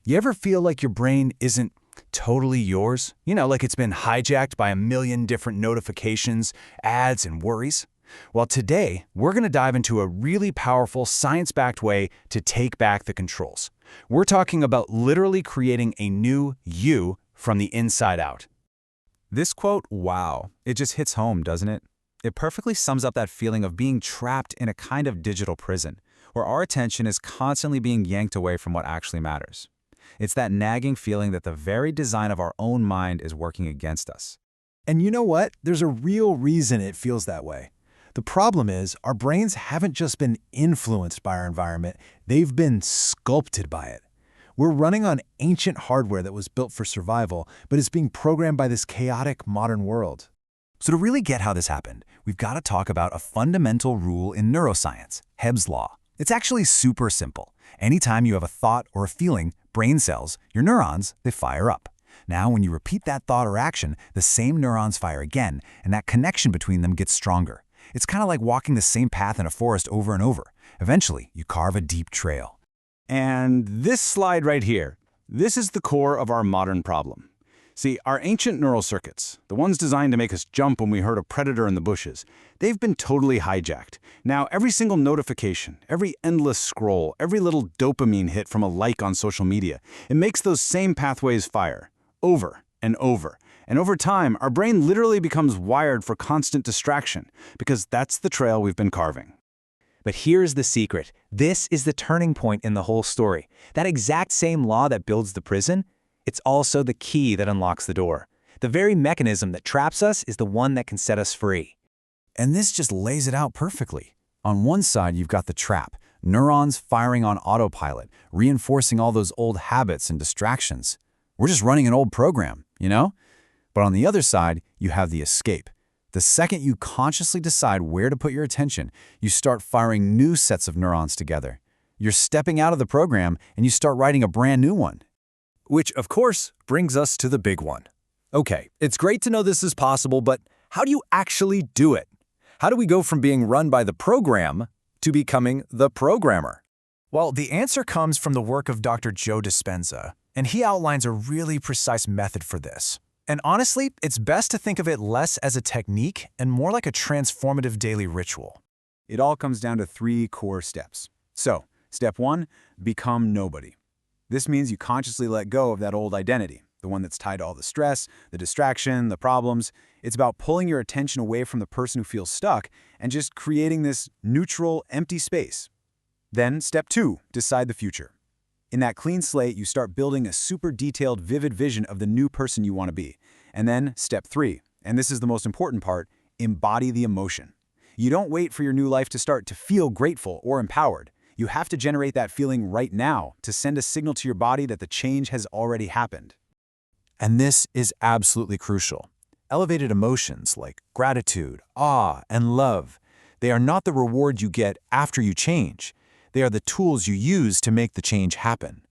You ever feel like your brain isn't totally yours? Like it's been hijacked by a million different notifications, ads, and worries? Well, today, we're going to dive into a really powerful science-backed way to take back the controls. We're talking about literally creating a new you from the inside out. This quote, wow, it just hits home, doesn't it? It perfectly sums up that feeling of being trapped in a kind of digital prison, where our attention is constantly being yanked away from what actually matters. It's that nagging feeling that the very design of our own mind is working against us. And you know what? There's a real reason it feels that way. The problem is, our brains haven't just been influenced by our environment, they've been sculpted by it. We're running on ancient hardware that was built for survival, but it's being programmed by this chaotic modern world. So to really get how this happened, we've got to talk about a fundamental rule in neuroscience, Hebb's law. It's actually super simple. Anytime you have a thought or a feeling, brain cells, your neurons, they fire up. Now, when you repeat that thought or action, the same neurons fire again, and that connection between them gets stronger. It's kind of like walking the same path in a forest over and over. Eventually, you carve a deep trail. And this slide right here, this is the core of our modern problem. See, our ancient neural circuits, the ones designed to make us jump when we heard a predator in the bushes, they've been totally hijacked. Now, every single notification, every endless scroll, every little dopamine hit from a like on social media, it makes those same pathways fire, over and over. And over time, our brain literally becomes wired for constant distraction, because that's the trail we've been carving. But here's the secret. This is the turning point in the whole story. That exact same law that builds the prison, it's also the key that unlocks the door. The very mechanism that traps us is the one that can set us free. And this just lays it out perfectly. On one side, you've got the trap, neurons firing on autopilot, reinforcing all those old habits and distractions. We're just running an old program, But on the other side, you have the escape. The second you consciously decide where to put your attention, you start firing new sets of neurons together. You're stepping out of the program and you start writing a brand new one. Which, of course, brings us to the big one. Okay, it's great to know this is possible, but how do you actually do it? How do we go from being run by the program to becoming the programmer? Well, the answer comes from the work of Dr. Joe Dispenza, and he outlines a really precise method for this. And honestly, it's best to think of it less as a technique and more like a transformative daily ritual. It all comes down to 3 core steps. So, step 1, become nobody. This means you consciously let go of that old identity, the one that's tied to all the stress, the distraction, the problems. It's about pulling your attention away from the person who feels stuck and just creating this neutral, empty space. Then, step 2, decide the future. In that clean slate, you start building a super detailed, vivid vision of the new person you want to be. And then, step 3, and this is the most important part, embody the emotion. You don't wait for your new life to start to feel grateful or empowered. You have to generate that feeling right now to send a signal to your body that the change has already happened. And this is absolutely crucial. Elevated emotions like gratitude, awe, and love, they are not the reward you get after you change. They are the tools you use to make the change happen.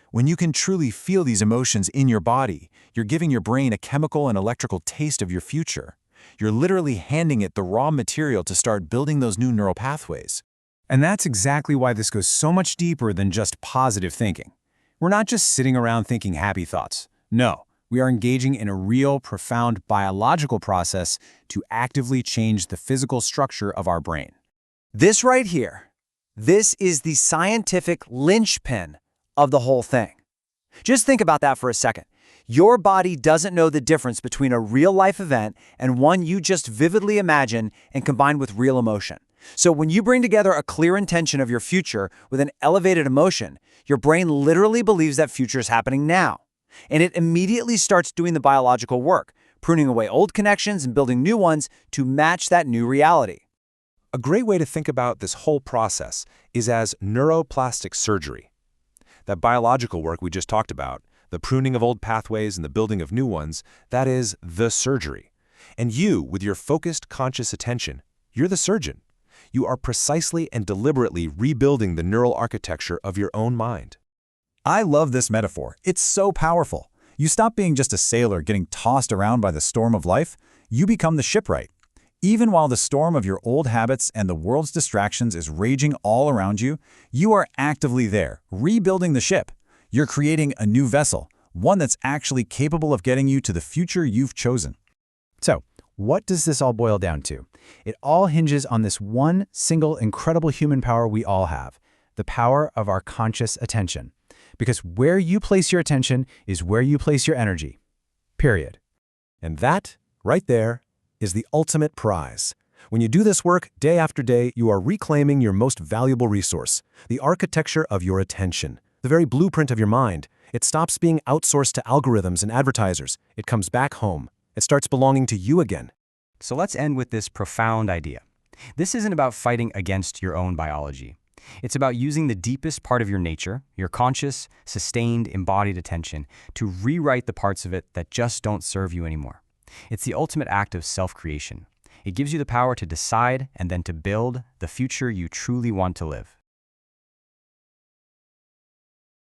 When you can truly feel these emotions in your body, you're giving your brain a chemical and electrical taste of your future. You're literally handing it the raw material to start building those new neural pathways. And that's exactly why this goes so much deeper than just positive thinking. We're not just sitting around thinking happy thoughts. No, we are engaging in a real, profound biological process to actively change the physical structure of our brain. This right here, this is the scientific linchpin of the whole thing. Just think about that for a second. Your body doesn't know the difference between a real-life event and one you just vividly imagine and combine with real emotion. So when you bring together a clear intention of your future with an elevated emotion, your brain literally believes that future is happening now. And it immediately starts doing the biological work, pruning away old connections and building new ones to match that new reality. A great way to think about this whole process is as neuroplastic surgery. That biological work we just talked about, the pruning of old pathways and the building of new ones, that is the surgery. And you, with your focused, conscious attention, you're the surgeon. You are precisely and deliberately rebuilding the neural architecture of your own mind. I love this metaphor. It's so powerful. You stop being just a sailor getting tossed around by the storm of life. You become the shipwright. Even while the storm of your old habits and the world's distractions is raging all around you, you are actively there, rebuilding the ship. You're creating a new vessel, one that's actually capable of getting you to the future you've chosen. So, what does this all boil down to? It all hinges on this one single incredible human power we all have, the power of our conscious attention. Because where you place your attention is where you place your energy. Period. And that, right there, is the ultimate prize. When you do this work day after day, you are reclaiming your most valuable resource, the architecture of your attention, the very blueprint of your mind. It stops being outsourced to algorithms and advertisers. It comes back home. It starts belonging to you again. So let's end with this profound idea. This isn't about fighting against your own biology. It's about using the deepest part of your nature, your conscious, sustained, embodied attention, to rewrite the parts of it that just don't serve you anymore. It's the ultimate act of self-creation. It gives you the power to decide and then to build the future you truly want to live.